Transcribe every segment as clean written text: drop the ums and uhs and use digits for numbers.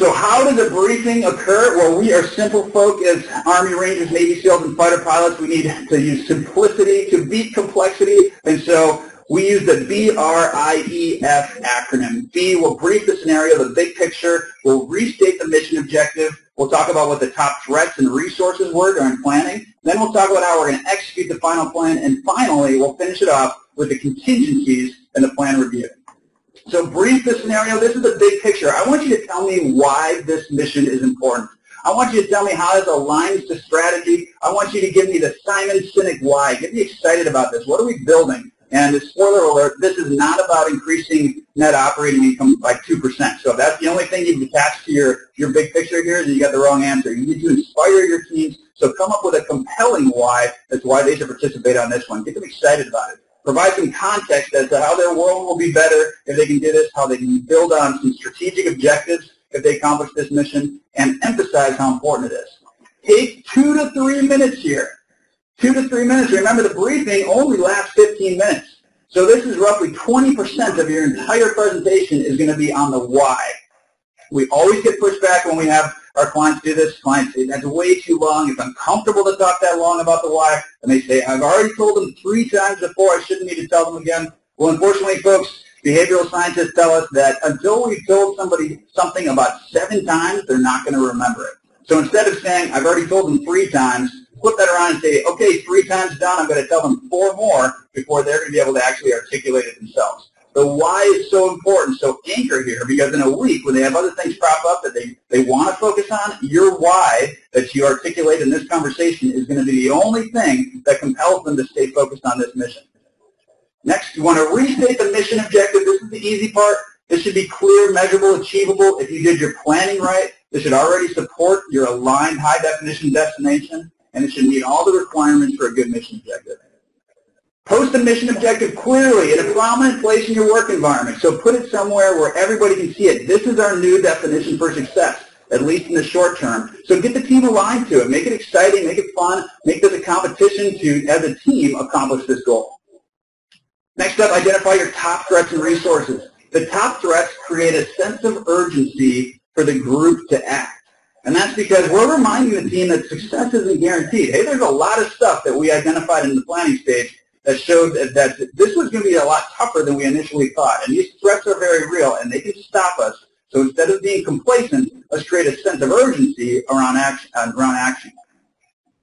So how does a briefing occur? Well, we are simple folk as Army Rangers, Navy SEALs, and fighter pilots. We need to use simplicity to beat complexity, and so we use the B.R.I.E.F acronym. B will brief the scenario, the big picture. We'll restate the mission objective. We'll talk about what the top threats and resources were during planning. Then we'll talk about how we're going to execute the final plan. And finally, we'll finish it off with the contingencies and the plan review. So brief the scenario. This is the big picture. I want you to tell me why this mission is important. I want you to tell me how this aligns to strategy. I want you to give me the Simon Sinek why. Get me excited about this. What are we building? And spoiler alert, this is not about increasing net operating income by 2%. So if that's the only thing you've attached to your big picture here, then you got the wrong answer. You need to inspire your teams. So come up with a compelling why. That's why they should participate on this one. Get them excited about it. Provide some context as to how their world will be better if they can do this, how they can build on some strategic objectives if they accomplish this mission, and emphasize how important it is. Take 2 to 3 minutes here. 2 to 3 minutes. Remember, the briefing only lasts 15 minutes. So this is roughly 20% of your entire presentation is going to be on the why. We always get pushback when we have our clients do this. Clients say, that's way too long. It's uncomfortable to talk that long about the why. And they say, I've already told them 3 times before. I shouldn't need to tell them again. Well, unfortunately, folks, behavioral scientists tell us that until we've told somebody something about 7 times, they're not going to remember it. So instead of saying, I've already told them 3 times, flip that around and say, okay, 3 times done, I'm going to tell them 4 more before they're going to be able to actually articulate it themselves. The why is so important. So anchor here, because in a week when they have other things crop up that they want to focus on, your why that you articulate in this conversation is going to be the only thing that compels them to stay focused on this mission. Next, you want to restate the mission objective. This is the easy part. This should be clear, measurable, achievable. If you did your planning right, this should already support your aligned high-definition destination, and it should meet all the requirements for a good mission objective. Post the mission objective clearly in a prominent place in your work environment. So put it somewhere where everybody can see it. This is our new definition for success, at least in the short term. So get the team aligned to it. Make it exciting. Make it fun. Make this a competition to, as a team, accomplish this goal. Next up, identify your top threats and resources. The top threats create a sense of urgency for the group to act. And that's because we're reminding the team that success isn't guaranteed. Hey, there's a lot of stuff that we identified in the planning stage that showed that this was going to be a lot tougher than we initially thought. And these threats are very real, and they can stop us. So instead of being complacent, let's create a sense of urgency around action.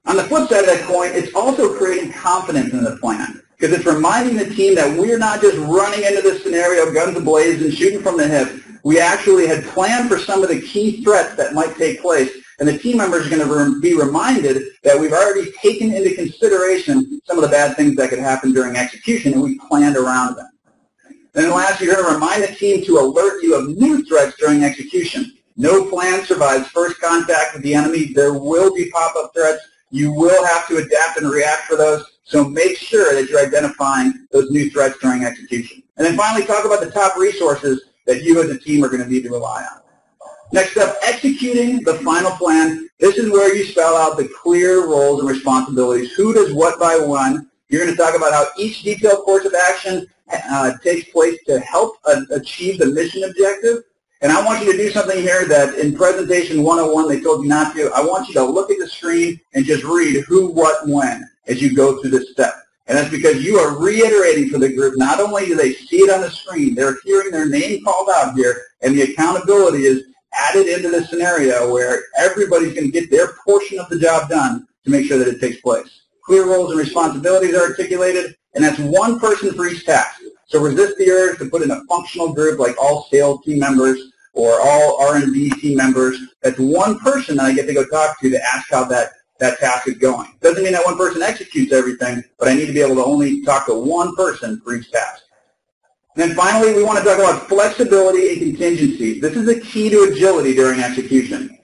On the flip side of that coin, it's also creating confidence in the plan, because it's reminding the team that we're not just running into this scenario, guns ablazing, shooting from the hip. We actually had planned for some of the key threats that might take place, and the team members are going to be reminded that we've already taken into consideration some of the bad things that could happen during execution, and we planned around them. And then lastly, you're going to remind the team to alert you of new threats during execution. No plan survives first contact with the enemy. There will be pop-up threats. You will have to adapt and react for those, so make sure that you're identifying those new threats during execution. And then finally, talk about the top resources that you as a team are going to need to rely on. Next up, executing the final plan. This is where you spell out the clear roles and responsibilities. Who does what by when. You're going to talk about how each detailed course of action takes place to help achieve the mission objective. And I want you to do something here that in presentation 101 they told you not to. I want you to look at the screen and just read who, what, when as you go through this step. And that's because you are reiterating for the group, not only do they see it on the screen, they're hearing their name called out here, and the accountability is added into the scenario where everybody's going to get their portion of the job done to make sure that it takes place. Clear roles and responsibilities are articulated, and that's one person for each task. So resist the urge to put in a functional group like all sales team members or all R&D team members. That's one person that I get to go talk to ask how that task is going. Doesn't mean that one person executes everything, but I need to be able to only talk to one person for each task. And then finally, we want to talk about flexibility and contingencies. This is the key to agility during execution.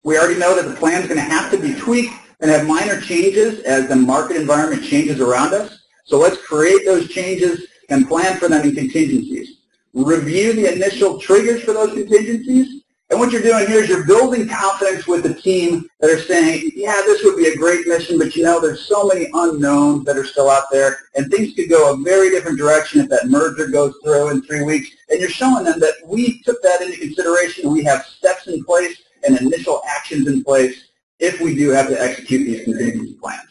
We already know that the plan is going to have to be tweaked and have minor changes as the market environment changes around us. So let's create those changes and plan for them in contingencies. Review the initial triggers for those contingencies. And what you're doing here is you're building confidence with the team that are saying, yeah, this would be a great mission, but you know, there's so many unknowns that are still out there, and things could go a very different direction if that merger goes through in 3 weeks. and you're showing them that we took that into consideration. We have steps in place and initial actions in place if we do have to execute these contingency plans.